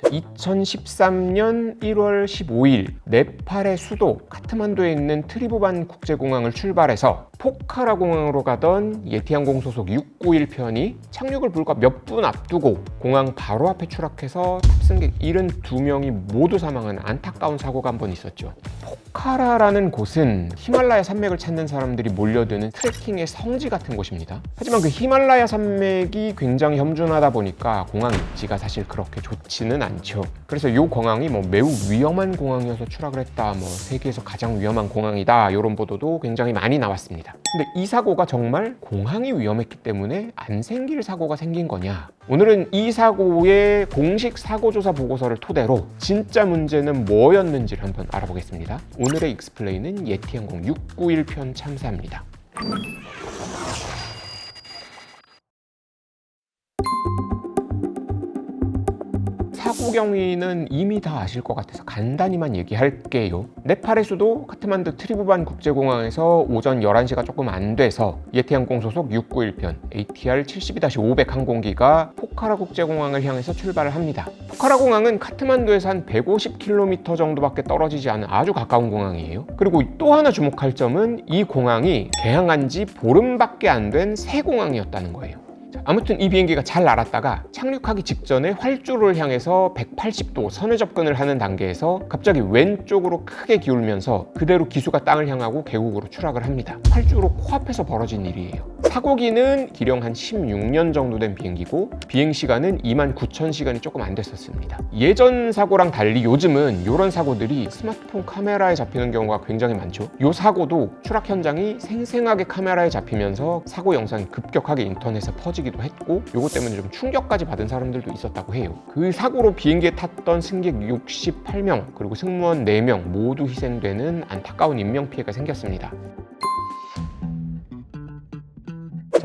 2013년 1월 15일 네팔의 수도 카트만두에 있는 트리부반 국제공항을 출발해서 포카라 공항으로 가던 예티항공 소속 691편이 착륙을 불과 몇 분 앞두고 공항 바로 앞에 추락해서 탑승객 72명이 모두 사망한 안타까운 사고가 한 번 있었죠. 포카라라는 곳은 히말라야 산맥을 찾는 사람들이 몰려드는 트레킹의 성지 같은 곳입니다. 하지만 그 히말라야 산맥이 굉장히 험준하다 보니까 공항 입지가 사실 그렇게 좋지는 않죠. 그래서 이 공항이 매우 위험한 공항이어서 추락을 했다, 세계에서 가장 위험한 공항이다, 이런 보도도 굉장히 많이 나왔습니다. 근데 이 사고가 정말 공항이 위험했기 때문에 안 생길 사고가 생긴 거냐? 오늘은 이 사고의 공식 사고조사 보고서를 토대로 진짜 문제는 뭐였는지를 한번 알아보겠습니다. 오늘의 익스플레인은 예티항공 691편 참사입니다. 사고 경위는 이미 다 아실 것 같아서 간단히만 얘기할게요. 네팔의 수도 카트만두 트리부반 국제공항에서 오전 11시가 조금 안 돼서 예티항공 소속 691편 ATR 72-500 항공기가 포카라 국제공항을 향해서 출발을 합니다. 포카라 공항은 카트만두에서 한 150km 정도밖에 떨어지지 않은 아주 가까운 공항이에요. 그리고 또 하나 주목할 점은 이 공항이 개항한 지 보름밖에 안 된 새 공항이었다는 거예요. 아무튼 이 비행기가 잘 날았다가 착륙하기 직전에 활주로를 향해서 180도 선회 접근을 하는 단계에서 갑자기 왼쪽으로 크게 기울면서 그대로 기수가 땅을 향하고 계곡으로 추락을 합니다. 활주로 코앞에서 벌어진 일이에요. 사고기는 기령 한 16년 정도 된 비행기고 비행시간은 29,000시간이 조금 안 됐었습니다. 예전 사고랑 달리 요즘은 이런 사고들이 스마트폰 카메라에 잡히는 경우가 굉장히 많죠. 이 사고도 추락 현장이 생생하게 카메라에 잡히면서 사고 영상이 급격하게 인터넷에 퍼지기도 했고 이것 때문에 좀 충격까지 받은 사람들도 있었다고 해요. 그 사고로 비행기에 탔던 승객 68명 그리고 승무원 4명 모두 희생되는 안타까운 인명피해가 생겼습니다.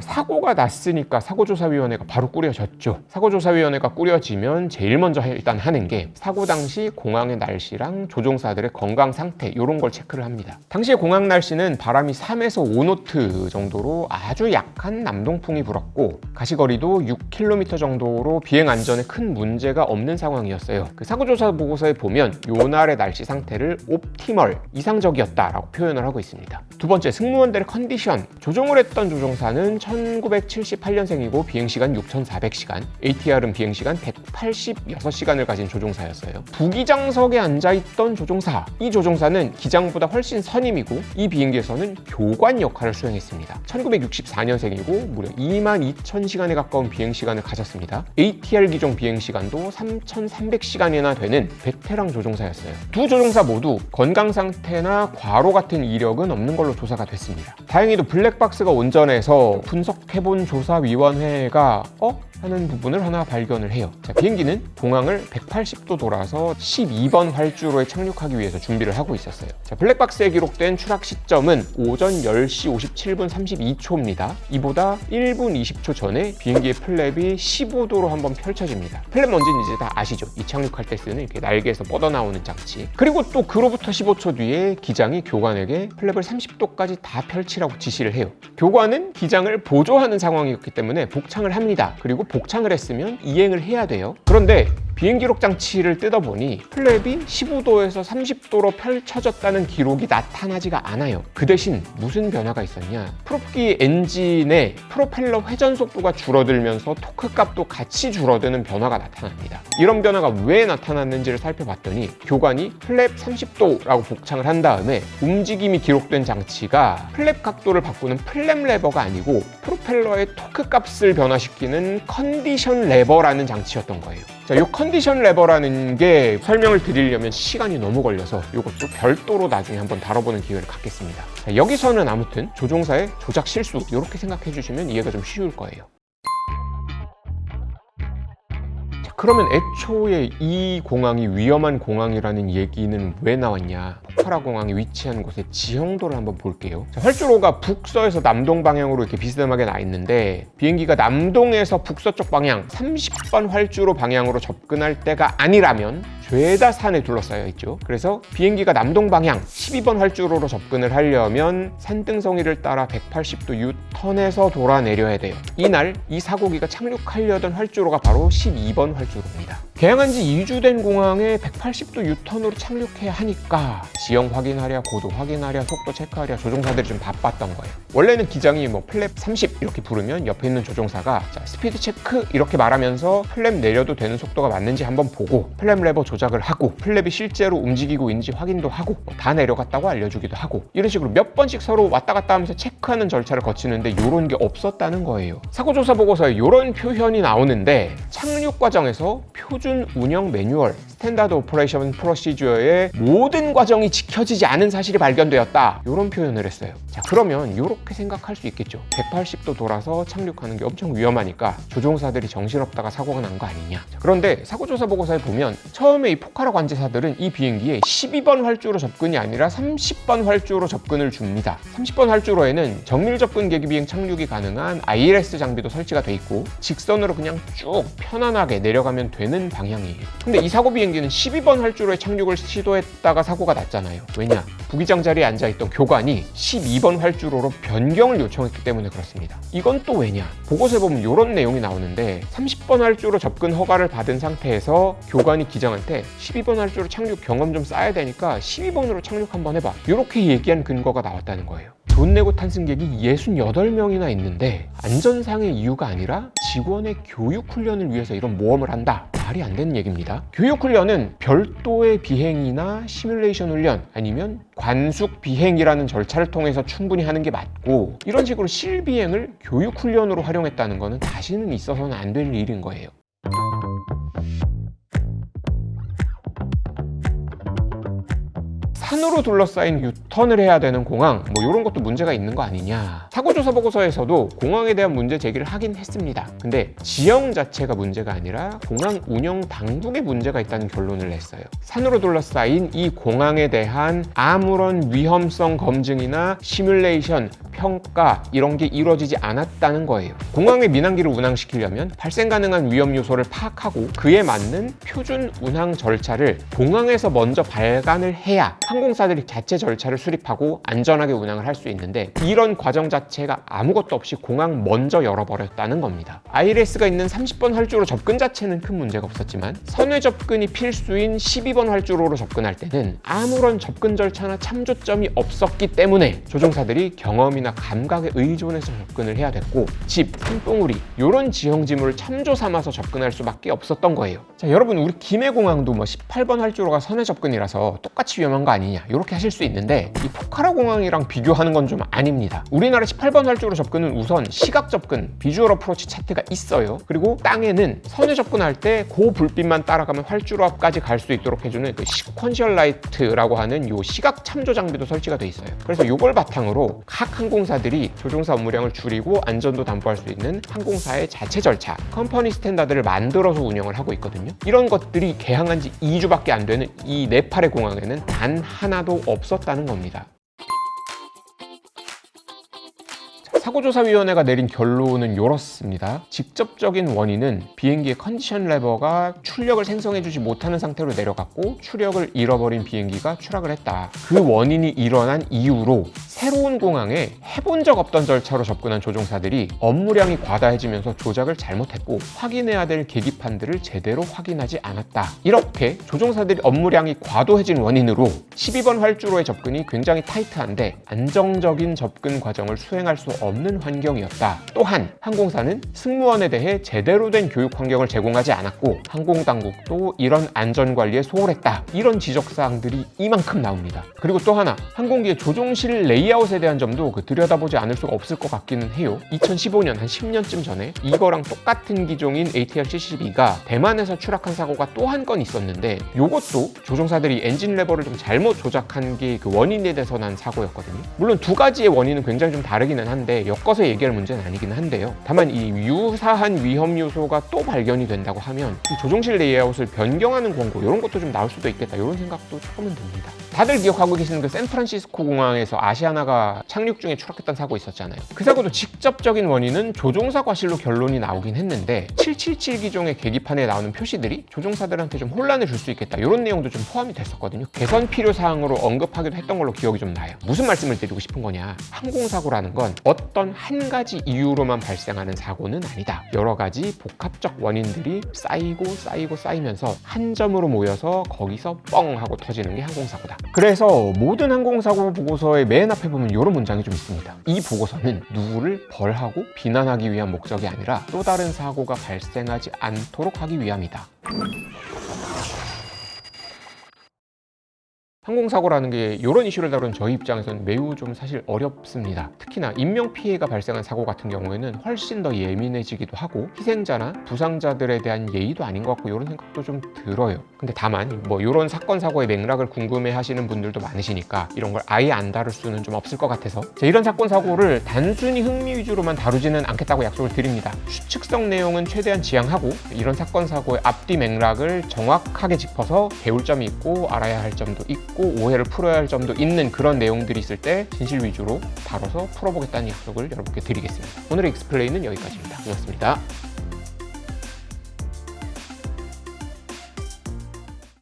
사고가 났으니까 사고조사위원회가 바로 꾸려졌죠. 사고조사위원회가 꾸려지면 제일 먼저 일단 하는 게 사고 당시 공항의 날씨랑 조종사들의 건강 상태 이런 걸 체크를 합니다. 당시의 공항 날씨는 바람이 3에서 5노트 정도로 아주 약한 남동풍이 불었고 가시거리도 6km 정도로 비행 안전에 큰 문제가 없는 상황이었어요. 그 사고조사 보고서에 보면 요날의 날씨 상태를 옵티멀, 이상적이었다라고 표현을 하고 있습니다. 두 번째, 승무원들의 컨디션. 조종을 했던 조종사는 1978년생이고 비행시간 6,400시간, ATR은 비행시간 186시간을 가진 조종사였어요. 부기장석에 앉아있던 조종사, 이 조종사는 기장보다 훨씬 선임이고 이 비행기에서는 교관 역할을 수행했습니다. 1964년생이고 무려 22,000시간에 가까운 비행시간을 가졌습니다. ATR 기종 비행시간도 3,300시간이나 되는 베테랑 조종사였어요. 두 조종사 모두 건강 상태나 과로 같은 이력은 없는 걸로 조사가 됐습니다. 다행히도 블랙박스가 온전해서 분석해본 조사위원회가 하는 부분을 하나 발견을 해요. 비행기는 공항을 180도 돌아서 12번 활주로에 착륙하기 위해서 준비를 하고 있었어요. 블랙박스에 기록된 추락 시점은 오전 10시 57분 32초입니다. 이보다 1분 20초 전에 비행기의 플랩이 15도로 한번 펼쳐집니다. 플랩 뭔지는 이제 다 아시죠? 이 착륙할 때 쓰는 이렇게 날개에서 뻗어나오는 장치. 그리고 또 그로부터 15초 뒤에 기장이 교관에게 플랩을 30도까지 다 펼치라고 지시를 해요. 교관은 기장을 보조하는 상황이었기 때문에 복창을 합니다. 그리고 복창을 했으면 이행을 해야 돼요. 그런데 비행기록 장치를 뜯어보니 플랩이 15도에서 30도로 펼쳐졌다는 기록이 나타나지가 않아요. 그 대신 무슨 변화가 있었냐? 프롭기 엔진의 프로펠러 회전 속도가 줄어들면서 토크 값도 같이 줄어드는 변화가 나타납니다. 이런 변화가 왜 나타났는지를 살펴봤더니 교관이 플랩 30도라고 복창을 한 다음에 움직임이 기록된 장치가 플랩 각도를 바꾸는 플랩 레버가 아니고 프로펠러의 토크 값을 변화시키는 컨디션 레버라는 장치였던 거예요. 이 컨디션 레버라는 게 설명을 드리려면 시간이 너무 걸려서 이것도 별도로 나중에 한번 다뤄보는 기회를 갖겠습니다. 여기서는 아무튼 조종사의 조작 실수 이렇게 생각해 주시면 이해가 좀 쉬울 거예요. 그러면 애초에 이 공항이 위험한 공항이라는 얘기는 왜 나왔냐? 포카라 공항이 위치한 곳의 지형도를 한번 볼게요. 활주로가 북서에서 남동 방향으로 이렇게 비스듬하게 나 있는데 비행기가 남동에서 북서쪽 방향 30번 활주로 방향으로 접근할 때가 아니라면 죄다 산에 둘러싸여 있죠. 그래서 비행기가 남동 방향 12번 활주로로 접근을 하려면 산등성이를 따라 180도 유턴해서 돌아 내려야 돼요. 이날 이 사고기가 착륙하려던 활주로가 바로 12번 활주로입니다. 개항한 지 2주 된 공항에 180도 유턴으로 착륙해야 하니까 지형 확인하랴, 고도 확인하랴, 속도 체크하랴 조종사들이 좀 바빴던 거예요. 원래는 기장이 뭐 플랩 30 이렇게 부르면 옆에 있는 조종사가 자, 스피드 체크 이렇게 말하면서 플랩 내려도 되는 속도가 맞는지 한번 보고 플랩 레버 조작을 하고 플랩이 실제로 움직이고 있는지 확인도 하고 다 내려갔다고 알려주기도 하고 이런 식으로 몇 번씩 서로 왔다 갔다 하면서 체크하는 절차를 거치는데 이런 게 없었다는 거예요. 사고조사 보고서에 이런 표현이 나오는데 착륙 과정에서 표준 운영 매뉴얼 스탠다드 오퍼레이션 프로시저의 모든 과정이 지켜지지 않은 사실이 발견되었다. 이런 표현을 했어요. 자, 그러면 이렇게 생각할 수 있겠죠. 180도 돌아서 착륙하는 게 엄청 위험하니까 조종사들이 정신없다가 사고가 난 거 아니냐. 자, 그런데 사고조사 보고서에 보면 처음에 이 포카라 관제사들은 이 비행기에 12번 활주로 접근이 아니라 30번 활주로 접근을 줍니다. 30번 활주로에는 정밀 접근 계기 비행 착륙이 가능한 ILS 장비도 설치가 돼 있고 직선으로 그냥 쭉 편안하게 내려가면 되는 방향이에요. 근데 이 사고 비행기는 12번 활주로에 착륙을 시도했다가 사고가 났잖아요. 왜냐? 부기장 자리에 앉아있던 교관이 12번 활주로로 변경을 요청했기 때문에 그렇습니다. 이건 또 왜냐? 보고서에 보면 이런 내용이 나오는데 30번 활주로 접근 허가를 받은 상태에서 교관이 기장한테 12번 활주로 착륙 경험 좀 쌓아야 되니까 12번으로 착륙 한번 해봐. 이렇게 얘기한 근거가 나왔다는 거예요. 돈 내고 탄 승객이 68명이나 있는데 안전상의 이유가 아니라 직원의 교육 훈련을 위해서 이런 모험을 한다. 말이 안 되는 얘기입니다. 교육 훈련은 별도의 비행이나 시뮬레이션 훈련 아니면 관숙 비행이라는 절차를 통해서 충분히 하는 게 맞고 이런 식으로 실비행을 교육 훈련으로 활용했다는 거는 다시는 있어서는 안 될 일인 거예요. 산으로 둘러싸인 유턴을 해야 되는 공항 뭐 이런 것도 문제가 있는 거 아니냐. 사고조사 보고서에서도 공항에 대한 문제 제기를 하긴 했습니다. 근데 지형 자체가 문제가 아니라 공항 운영 당국에 문제가 있다는 결론을 냈어요. 산으로 둘러싸인 이 공항에 대한 아무런 위험성 검증이나 시뮬레이션, 평가 이런 게 이루어지지 않았다는 거예요. 공항의 민항기를 운항시키려면 발생 가능한 위험 요소를 파악하고 그에 맞는 표준 운항 절차를 공항에서 먼저 발간을 해야 항공사들이 자체 절차를 수립하고 안전하게 운항을 할 수 있는데 이런 과정 자체가 아무것도 없이 공항 먼저 열어버렸다는 겁니다. ILS가 있는 30번 활주로 접근 자체는 큰 문제가 없었지만 선회 접근이 필수인 12번 활주로로 접근할 때는 아무런 접근 절차나 참조점이 없었기 때문에 조종사들이 경험이나 감각에 의존해서 접근을 해야 됐고 집, 산봉우리 이런 지형 지물을 참조 삼아서 접근할 수밖에 없었던 거예요. 자, 여러분 우리 김해공항도 뭐 18번 활주로가 선회 접근이라서 똑같이 위험한 거 아니냐 이렇게 하실 수 있는데 이 포카라 공항이랑 비교하는 건 좀 아닙니다. 우리나라 18번 활주로 접근은 우선 시각 접근, 비주얼 어프로치 차트가 있어요. 그리고 땅에는 선회 접근할 때 그 불빛만 따라가면 활주로 앞까지 갈 수 있도록 해주는 그 시퀀셜 라이트라고 하는 요 시각 참조 장비도 설치가 돼 있어요. 그래서 이걸 바탕으로 각 항공사들이 조종사 업무량을 줄이고 안전도 담보할 수 있는 항공사의 자체 절차, 컴퍼니 스탠다드를 만들어서 운영을 하고 있거든요. 이런 것들이 개항한 지 2주밖에 안 되는 이 네팔의 공항에는 단 하나도 없었다는 겁니다. 사고조사위원회가 내린 결론은 이렇습니다. 직접적인 원인은 비행기의 컨디션 레버가 출력을 생성해주지 못하는 상태로 내려갔고 추력을 잃어버린 비행기가 추락을 했다. 그 원인이 일어난 이후로 새로운 공항에 해본 적 없던 절차로 접근한 조종사들이 업무량이 과다해지면서 조작을 잘못했고 확인해야 될 계기판들을 제대로 확인하지 않았다. 이렇게 조종사들이 업무량이 과도해진 원인으로 12번 활주로의 접근이 굉장히 타이트한데 안정적인 접근 과정을 수행할 수 없는 환경이었다. 또한 항공사는 승무원에 대해 제대로 된 교육 환경을 제공하지 않았고 항공당국도 이런 안전관리에 소홀했다. 이런 지적사항들이 이만큼 나옵니다. 그리고 또 하나, 항공기의 조종실 레이아웃에 대한 점도 들여다보지 않을 수가 없을 것 같기는 해요. 2015년 한 10년쯤 전에 이거랑 똑같은 기종인 ATR-72가 대만에서 추락한 사고가 또 한 건 있었는데 이것도 조종사들이 엔진 레버를 좀 잘못 조작한 게 그 원인에 대해서 난 사고였거든요. 물론 두 가지의 원인은 굉장히 좀 다르기는 한데 엮어서 얘기할 문제는 아니긴 한데요. 다만 이 유사한 위험 요소가 또 발견이 된다고 하면 이 조종실 레이아웃을 변경하는 권고 이런 것도 좀 나올 수도 있겠다 이런 생각도 조금은 듭니다. 다들 기억하고 계시는 그 샌프란시스코 공항에서 아시아나가 착륙 중에 추락했던 사고 있었잖아요. 그 사고도 직접적인 원인은 조종사 과실로 결론이 나오긴 했는데 777 기종의 계기판에 나오는 표시들이 조종사들한테 좀 혼란을 줄 수 있겠다, 이런 내용도 좀 포함이 됐었거든요. 개선 필요 사항으로 언급하기도 했던 걸로 기억이 좀 나요. 무슨 말씀을 드리고 싶은 거냐, 항공사고라는 건 어떤 한 가지 이유로만 발생하는 사고는 아니다. 여러 가지 복합적 원인들이 쌓이면서 한 점으로 모여서 거기서 뻥 하고 터지는 게 항공사고다. 그래서 모든 항공사고 보고서의 맨 앞에 보면 이런 문장이 좀 있습니다. 이 보고서는 누구를 벌하고 비난하기 위한 목적이 아니라 또 다른 사고가 발생하지 않도록 하기 위함이다. 항공사고라는 게 이런 이슈를 다루는 저희 입장에서는 매우 좀 사실 어렵습니다. 특히나 인명피해가 발생한 사고 같은 경우에는 훨씬 더 예민해지기도 하고 희생자나 부상자들에 대한 예의도 아닌 것 같고 이런 생각도 좀 들어요. 근데 다만 뭐 이런 사건 사고의 맥락을 궁금해 하시는 분들도 많으시니까 이런 걸 아예 안 다룰 수는 좀 없을 것 같아서 이런 사건 사고를 단순히 흥미 위주로만 다루지는 않겠다고 약속을 드립니다. 추측성 내용은 최대한 지양하고 이런 사건 사고의 앞뒤 맥락을 정확하게 짚어서 배울 점이 있고 알아야 할 점도 있고 오해를 풀어야 할 점도 있는 그런 내용들이 있을 때 진실 위주로 다뤄서 풀어보겠다는 약속을 여러분께 드리겠습니다. 오늘의 익스플레인은 여기까지입니다. 고맙습니다.